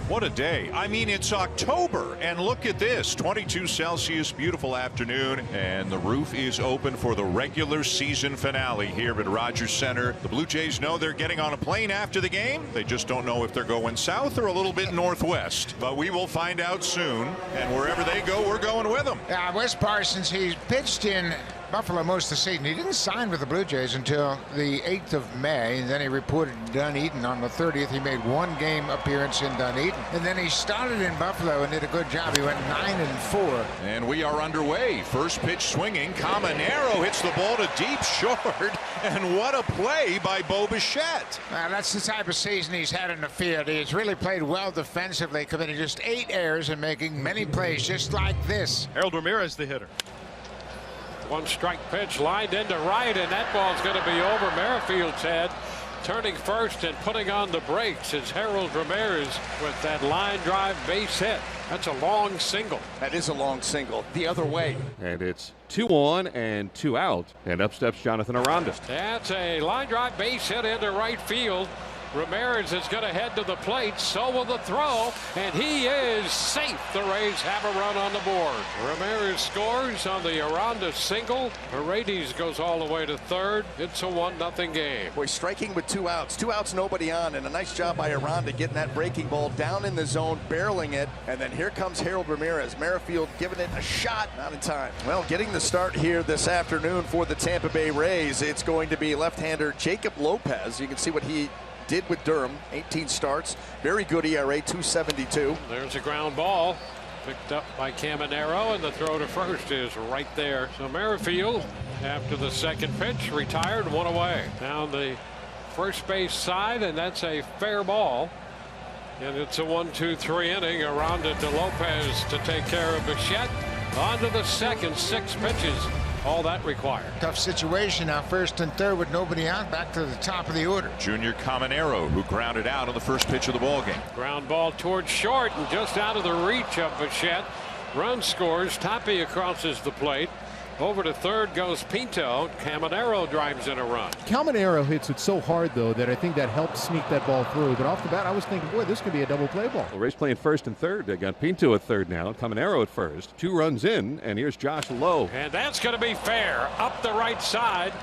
What a day. I mean, it's October, and look at this. 22 Celsius, beautiful afternoon, and the roof is open for the regular season finale here at Rogers Center. The Blue Jays know they're getting on a plane after the game. They just don't know if they're going south or a little bit northwest. But we will find out soon, and wherever they go, we're going with them. Wes Parsons, he pitched in Buffalo most of the season. He didn't sign with the Blue Jays until the 8th of May, and then he reported Dunedin on the 30th. He made one game appearance in Dunedin, and then he started in Buffalo and did a good job. He went 9-4. And we are underway. First pitch swinging. Caminero hits the ball to deep short, and what a play by Bo Bichette. That's the type of season he's had in the field. He's really played well defensively, committing just 8 errors and making many plays just like this. Harold Ramirez, the hitter. One strike pitch lined into right, and that ball's going to be over Merrifield's head. Turning first and putting on the brakes is Harold Ramirez with that line drive base hit. That's a long single. That is a long single the other way. And it's 2 on and 2 out. And up steps Jonathan Aranda. That's a line drive base hit into right field. Ramirez is going to head to the plate. So will the throw. And he is safe. The Rays have a run on the board. Ramirez scores on the Aranda single. Paredes goes all the way to third. It's a 1-0 game. Boy, striking with 2 outs. 2 outs, nobody on. And a nice job by Aranda getting that breaking ball down in the zone, barreling it. And then here comes Harold Ramirez. Merrifield giving it a shot. Not in time. Well, getting the start here this afternoon for the Tampa Bay Rays. It's going to be left-hander Jacob Lopez. You can see what he did with Durham. 18 starts, very good ERA, 2.72. There's a ground ball picked up by Caminero, and the throw to first is right there. So Merrifield, after the second pitch, retired, 1 away. Down the first base side, and that's a fair ball. And it's a 1-2-3 inning. Aranda to Lopez to take care of Bichette. On to the second, 6 pitches. All that required. Tough situation now, first and third with nobody out, back to the top of the order. Junior Caminero, who grounded out on the first pitch of the ball game. Ground ball towards short and just out of the reach of Bichette. Run scores. Tapia crosses the plate. Over to third goes Pinto. Caminero drives in a run. Caminero hits it so hard, though, that I think that helped sneak that ball through. But off the bat, I was thinking, boy, this could be a double play ball. The Rays playing first and third. They got Pinto at third now. Caminero at first. 2 runs in, and here's Josh Lowe. And that's going to be fair. Up the right side.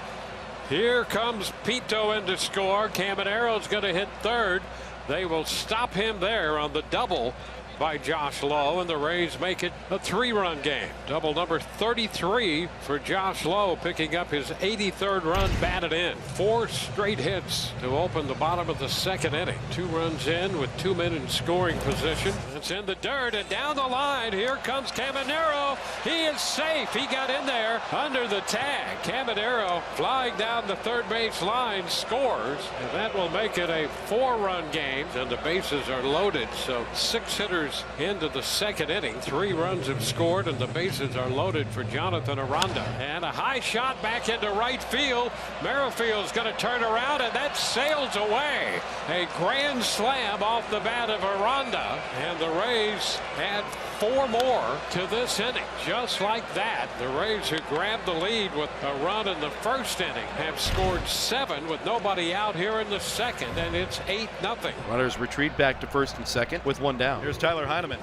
Here comes Pinto in to score. Caminero's going to hit third. They will stop him there on the double by Josh Lowe, and the Rays make it a 3-run game. Double number 33 for Josh Lowe, picking up his 83rd run batted in. 4 straight hits to open the bottom of the second inning. 2 runs in with 2 men in scoring position. It's in the dirt and down the line. Here comes Caminero. He is safe. He got in there under the tag. Caminero flying down the third base line scores, and that will make it a 4-run game, and the bases are loaded. So 6 hitters into the second inning. 3 runs have scored, and the bases are loaded for Jonathan Aranda. And a high shot back into right field. Merrifield's going to turn around, and that sails away. A grand slam off the bat of Aranda, and the Rays add 4 more to this inning. Just like that, the Rays, who grabbed the lead with a run in the first inning, have scored 7 with nobody out here in the second, and it's 8-0. Runners retreat back to first and second with 1 down. Here's Tyler Heineman.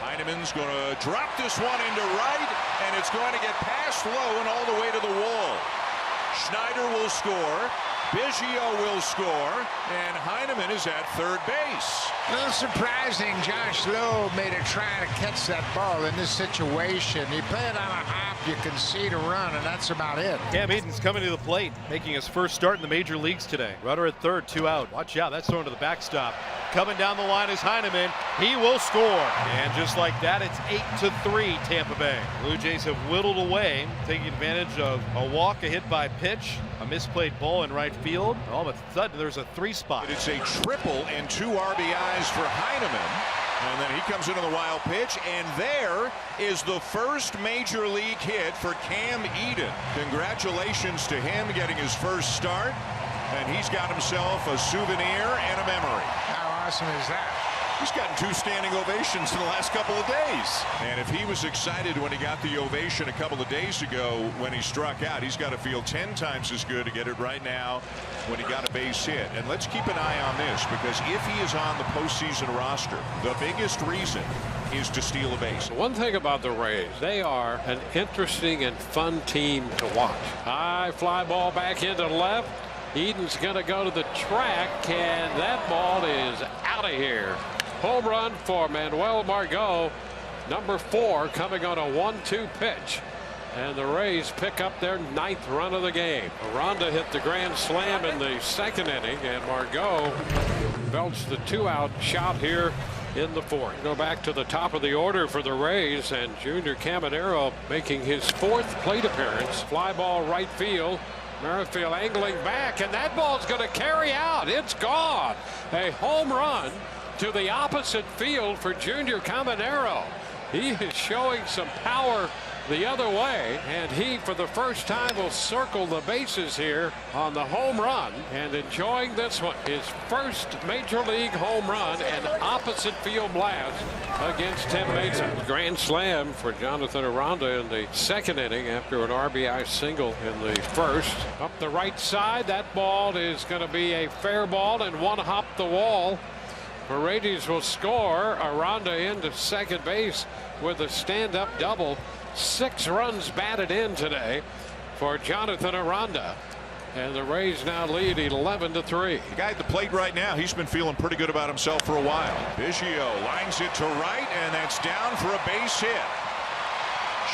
Heineman's going to drop this one into right, and it's going to get past Lowe and all the way to the wall. Schneider will score. Biggio will score, and Heineman is at third base. A little surprising, Josh Lowe made a try to catch that ball in this situation. He played on a hop, you can see to run, and that's about it. Cam Eden's coming to the plate, making his first start in the major leagues today. Runner at third, 2 out. Watch out, that's thrown to the backstop. Coming down the line is Heineman. He will score. And just like that, it's 8-3 Tampa Bay. Blue Jays have whittled away, taking advantage of a walk, a hit by pitch, a misplayed ball in right field. All of a sudden, there's a 3 spot. It's a triple and 2 RBIs for Heineman. And then he comes into the wild pitch, and there is the first major league hit for Cam Eden. Congratulations to him getting his first start, and he's got himself a souvenir and a memory. How awesome is that? He's gotten 2 standing ovations in the last couple of days. And if he was excited when he got the ovation a couple of days ago when he struck out, he's got to feel 10 times as good to get it right now when he got a base hit. And let's keep an eye on this, because if he is on the postseason roster, the biggest reason is to steal a base. One thing about the Rays, they are an interesting and fun team to watch. High fly ball back into left. Eden's going to go to the track, and that ball is out of here. Home run for Manuel Margot, number 4, coming on a 1-2 pitch. And the Rays pick up their 9th run of the game. Aranda hit the grand slam in the 2nd inning, and Margot belched the 2-out shot here in the 4th. Go back to the top of the order for the Rays, and Junior Caminero making his 4th plate appearance. Fly ball right field. Merrifield angling back, and that ball's going to carry out. It's gone. A home run to the opposite field for Junior Caminero. He is showing some power the other way, and he for the first time will circle the bases here on the home run and enjoying this one. His first major league home run and opposite field blast against Tim Mason. Grand slam for Jonathan Aranda in the 2nd inning after an RBI single in the 1st. Up the right side, that ball is going to be a fair ball and one hop the wall. Paredes will score. Aranda into second base with a stand-up double. 6 runs batted in today for Jonathan Aranda, and the Rays now lead 11-3. The guy at the plate right now, he's been feeling pretty good about himself for a while. Biggio lines it to right, and that's down for a base hit.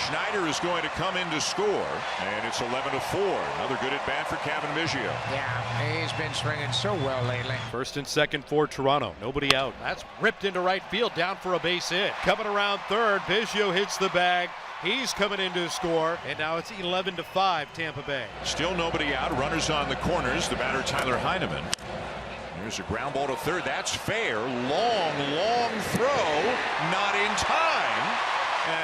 Schneider is going to come in to score, and it's 11-4. Another good at bat for Kevin Biggio. Yeah, he's been swinging so well lately. 1st and 2nd for Toronto. Nobody out. That's ripped into right field, down for a base hit. Coming around 3rd, Biggio hits the bag. He's coming in to score, and now it's 11-5 Tampa Bay. Still nobody out. Runners on the corners. The batter Tyler Heineman. There's a ground ball to 3rd. That's fair. Long throw. Not in time,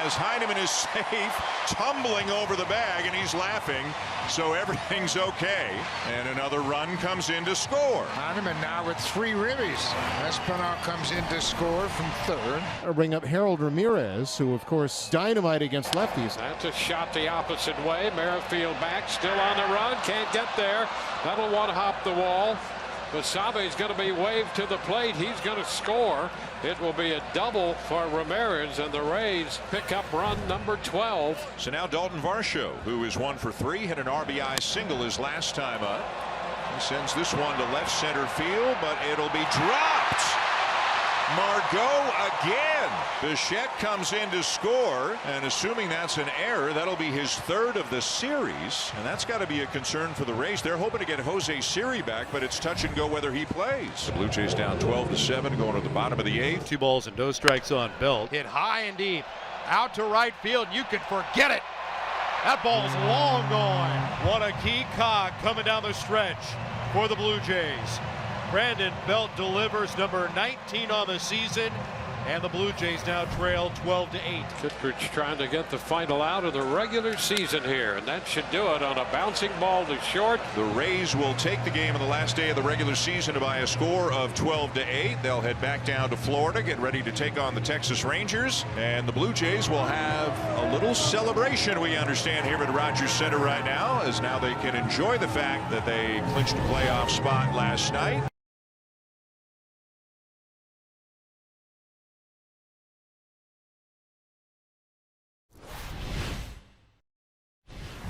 as Heineman is safe, tumbling over the bag, and he's laughing, so everything's okay. And another run comes in to score. Heineman now with 3 ribbies. Espinal comes in to score from 3rd. I'll bring up Harold Ramirez, who of course dynamite against lefties. That's a shot the opposite way. Merrifield back, still on the run, can't get there. That'll one hop the wall. Basabe is going to be waved to the plate. He's going to score. It will be a double for Ramirez, and the Rays pick up run number 12. So now Dalton Varsho, who is 1 for 3, hit an RBI single his last time up. He sends this one to left center field, but it'll be dropped. Margot again. Bichette comes in to score, and assuming that's an error, that'll be his 3rd of the series, and that's got to be a concern for the Rays. They're hoping to get Jose Siri back, but it's touch and go whether he plays. The Blue Jays down 12-7, going to the bottom of the 8th. 2 balls and no strikes on Belt. Hit high and deep, out to right field. You can forget it. That ball's long gone. What a key cog coming down the stretch for the Blue Jays. Brandon Belt delivers, number 19 on the season, and the Blue Jays now trail 12-8. Kittredge trying to get the final out of the regular season here, and that should do it on a bouncing ball to short. The Rays will take the game on the last day of the regular season by a score of 12-8. They'll head back down to Florida, get ready to take on the Texas Rangers, and the Blue Jays will have a little celebration, we understand, here at Rogers Center right now, as now they can enjoy the fact that they clinched a playoff spot last night.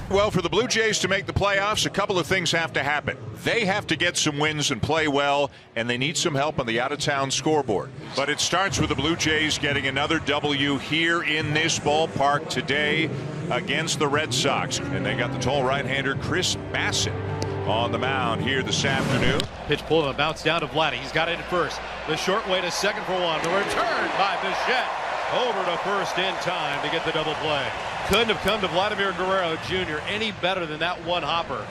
Well, for the Blue Jays to make the playoffs, a couple of things have to happen. They have to get some wins and play well, and they need some help on the out-of-town scoreboard. But it starts with the Blue Jays getting another W here in this ballpark today against the Red Sox. And they got the tall right-hander Chris Bassett on the mound here this afternoon. Pitch pulled and a bounce down to Vladdy. He's got it in first. The short way to second for 1. The return by Bichette over to first in time to get the double play. Couldn't have come to Vladimir Guerrero Jr. any better than that one hopper.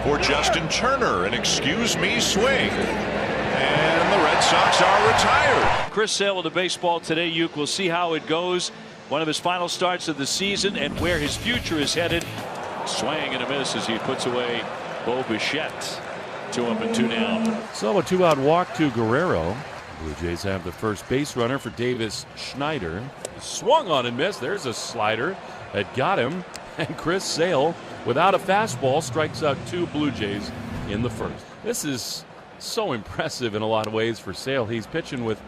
For Justin Turner, an excuse-me swing. And the Red Sox are retired. Chris Sale with the baseball today. Uke will see how it goes. One of his final starts of the season and where his future is headed. Swing and a miss as he puts away Bo Bichette. 2 up and 2 down. So a 2-out walk to Guerrero. Blue Jays have the first base runner for Davis Schneider. Swung on and missed. There's a slider that got him. And Chris Sale, without a fastball, strikes out 2 Blue Jays in the first. This is so impressive in a lot of ways for Sale. He's pitching with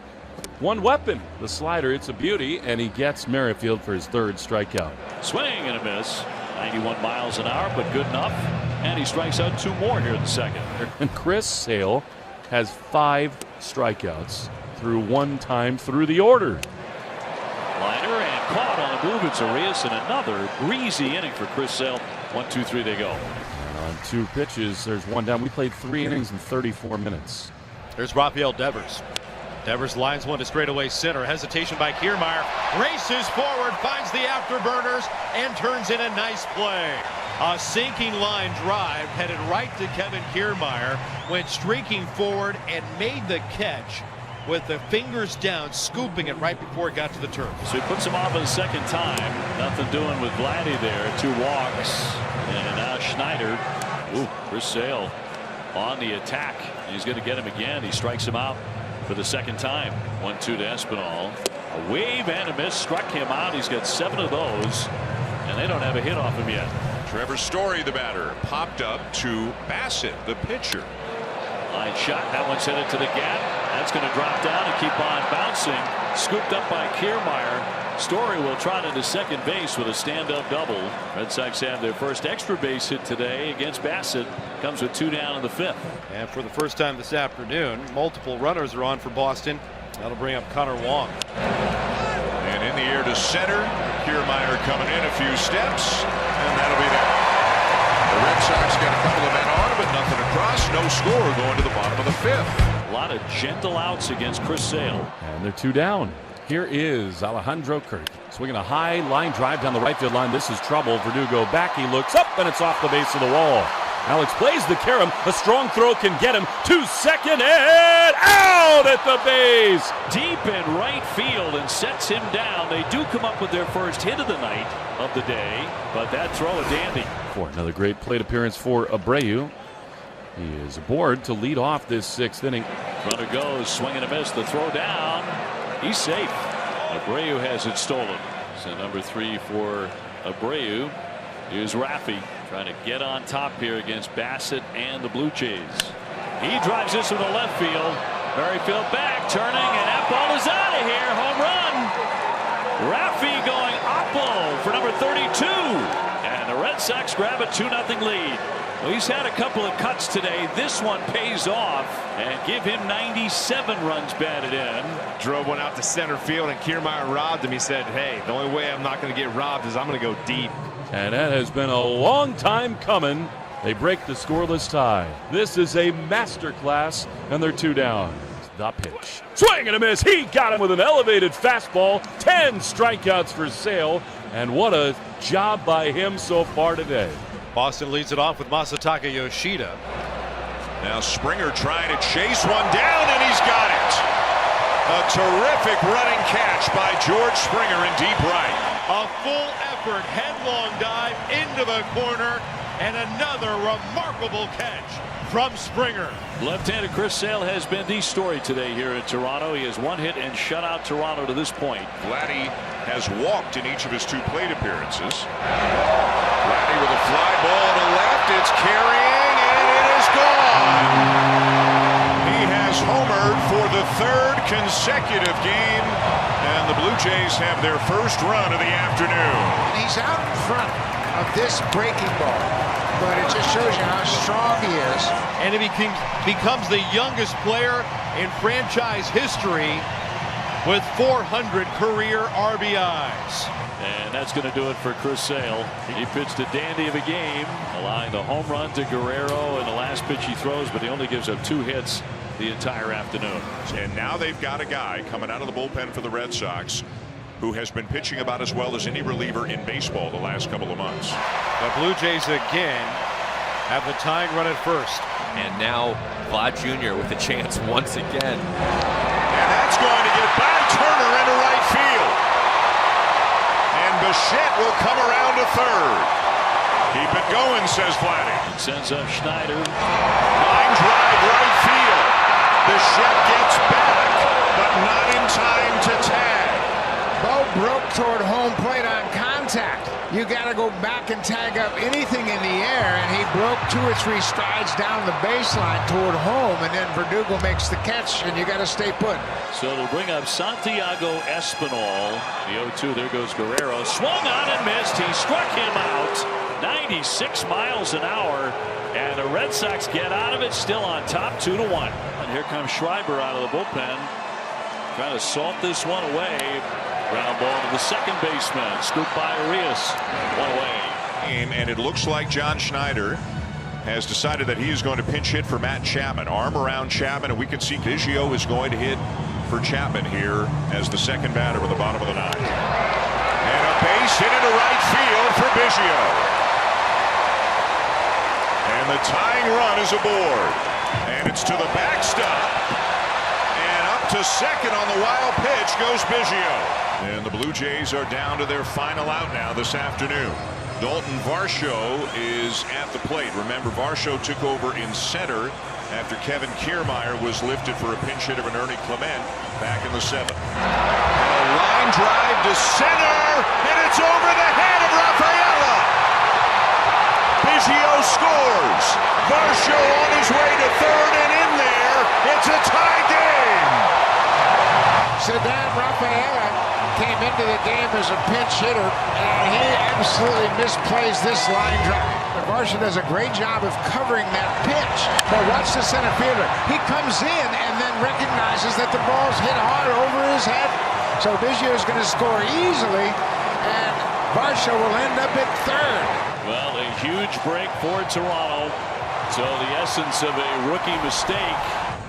one weapon, the slider. It's a beauty, and he gets Merrifield for his 3rd strikeout. Swing and a miss. 91 miles an hour, but good enough. And he strikes out 2 more here in the second. And Chris Sale has 5 strikeouts through 1 time through the order. Liner and caught on the move. It's Arias, and another breezy inning for Chris Sale. 1, 2, 3, they go. And on 2 pitches, there's 1 down. We played 3 innings in 34 minutes. There's Rafael Devers. Devers lines one to straightaway center. Hesitation by Kiermaier. Races forward, finds the afterburners, and turns in a nice play. A sinking line drive headed right to Kevin Kiermaier. Went streaking forward and made the catch with the fingers down, scooping it right before it got to the turf. So he puts him off a second time. Nothing doing with Vladdy there. 2 walks. And now Schneider. Ooh, Chris Sale on the attack. He's going to get him again. He strikes him out for the second time. 1-2 to Espinal. A wave and a miss struck him out. He's got 7 of those, and they don't have a hit off him yet. Trevor Story, the batter, popped up to Bassett, the pitcher. Line shot. That one's headed to the gap. That's going to drop down and keep on bouncing. Scooped up by Kiermaier. Story will trot into second base with a stand-up double. Red Sox have their first extra base hit today against Bassett. Comes with 2 down in the 5th. And for the first time this afternoon, multiple runners are on for Boston. That'll bring up Connor Wong. And in the air to center. Kiermaier coming in a few steps, and that'll be that. The Red Sox got a couple of men on, but nothing across. No score going to the bottom of the 5th. A lot of gentle outs against Chris Sale. And they're 2 down. Here is Alejandro Kirk swinging a high line drive down the right field line. This is trouble. Verdugo back. He looks up, and it's off the base of the wall. Alex plays the carom. A strong throw can get him to second and out at the base. Deep in right field and sets him down. They do come up with their first hit of the night, of the day, but that throw a dandy. For another great plate appearance for Abreu. He is aboard to lead off this 6th inning. Runner goes, swing and a miss. The throw down. He's safe. Abreu has it stolen. So number 3 for Abreu. Here's Raffy trying to get on top here against Bassett and the Blue Jays. He drives this from the left field. Merrifield back, turning, and that ball is out of here. Home run. Raffy going oppo for number 32. And the Red Sox grab a 2-0 lead. Well, he's had a couple of cuts today. This one pays off and give him 97 runs batted in. Drove one out to center field, and Kiermaier robbed him. He said, hey, the only way I'm not going to get robbed is I'm going to go deep. And that has been a long time coming. They break the scoreless tie. This is a masterclass, and they're 2 down. The pitch. Swing and a miss. He got him with an elevated fastball. 10 strikeouts for Sale. And what a job by him so far today. Boston leads it off with Masataka Yoshida. Now Springer trying to chase one down, and he's got it. A terrific running catch by George Springer in deep right. A full effort headlong dive into the corner, and another remarkable catch from Springer. Left-handed Chris Sale has been the story today here in Toronto. He has 1 hit and shut out Toronto to this point. Vladdy has walked in each of his 2 plate appearances. Vladdy with a fly ball to left. It's carrying, and it is gone. He has homered for the 3rd consecutive game, and the Blue Jays have their first run of the afternoon. He's out in front of this breaking ball, but it just shows you how strong he is. And he becomes the youngest player in franchise history with 400 career RBIs. And that's going to do it for Chris Sale. He pitched a dandy of a game, allowing the home run to Guerrero in the last pitch he throws, but he only gives up 2 hits the entire afternoon. And now they've got a guy coming out of the bullpen for the Red Sox who has been pitching about as well as any reliever in baseball the last couple of months. The Blue Jays again have the tying run at first. And now Vlad Jr. with a chance once again. And that's going to get by Turner into right field. And Bichette will come around to 3rd. Keep it going, says Vladdy. Sends up Schneider. Line drive right field. Bichette gets back. time to tag. Bo broke toward home plate on contact. You got to go back and tag up anything in the air, and he broke 2 or 3 strides down the baseline toward home, and then Verdugo makes the catch, and you got to stay put. So it'll bring up Santiago Espinal. The 0-2, there goes Guerrero. Swung on and missed. He struck him out. 96 miles an hour, and the Red Sox get out of it, still on top, 2-1. And here comes Schreiber out of the bullpen, trying to salt this one away. Ground ball to the second baseman. Scooped by Arias. 1 away. And it looks like John Schneider has decided that he is going to pinch hit for Matt Chapman. Arm around Chapman, and we can see Biggio is going to hit for Chapman here as the second batter with the bottom of the 9th. And a base hit into right field for Biggio. And the tying run is aboard. And it's to the backstop. And up to second on the wild pitch goes Biggio. And the Blue Jays are down to their final out now this afternoon. Dalton Varsho is at the plate. Remember, Varsho took over in center after Kevin Kiermaier was lifted for a pinch hit of an Ernie Clement back in the 7th. And a line drive to center, and it's over the head of Rafaela. Biggio scores. Varsho on his way to third, and in there, it's a tie game. Ceddanne Rafaela came into the game as a pinch hitter, and he absolutely misplays this line drive. Varsho does a great job of covering that pitch. But watch the center fielder. He comes in and then recognizes that the ball's hit hard over his head. So Biggio is going to score easily, and Varsho will end up at third. Well, a huge break for Toronto. So the essence of a rookie mistake.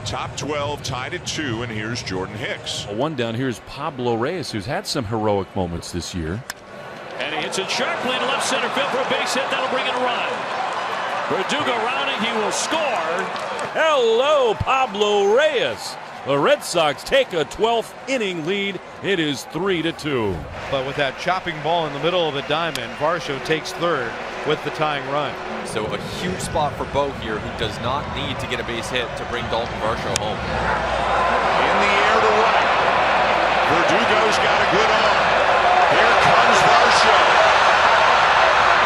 Top 12 tied at 2, and here's Jordan Hicks. One down here is Pablo Reyes, who's had some heroic moments this year. And he hits it sharply to left center field for a base hit. That'll bring in a run. Verdugo rounding. He will score. Hello, Pablo Reyes. The Red Sox take a 12th inning lead. It is 3-2. But with that chopping ball in the middle of the diamond, Varsho takes third with the tying run. So a huge spot for Bo here, who does not need to get a base hit to bring Dalton Varsho home. In the air to right. Verdugo's got a good arm. Here comes Varsho.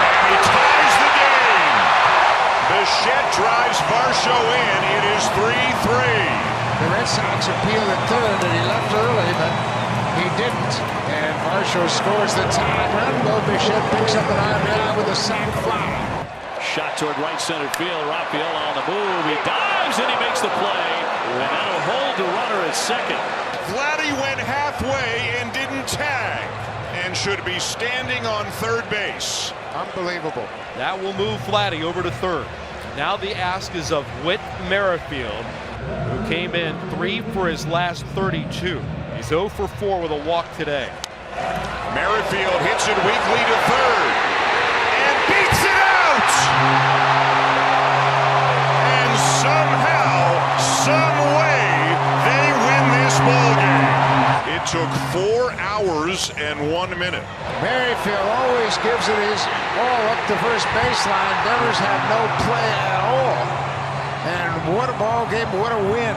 And he ties the game. Bichette drives Varsho in. It is 3-3. The Red Sox appealed at third, and he left early, but he didn't. And Varsho scores the tying run. Bo Bichette picks up an RBI with a sac fly. Shot toward right center field. Rafaela on the move. He dives and he makes the play. And that'll hold the runner at second. Vladdy went halfway and didn't tag, and should be standing on third base. Unbelievable. That will move Vladdy over to third. Now the ask is of Whit Merrifield, who came in 3 for his last 32. He's 0 for 4 with a walk today. Merrifield hits it weakly to third and beats it out. And somehow, some way, they win this ball game. It took 4 hours and 1 minute. Merrifield always gives it his all up the first baseline. Devers had no play at all. And what a ball game, what a win.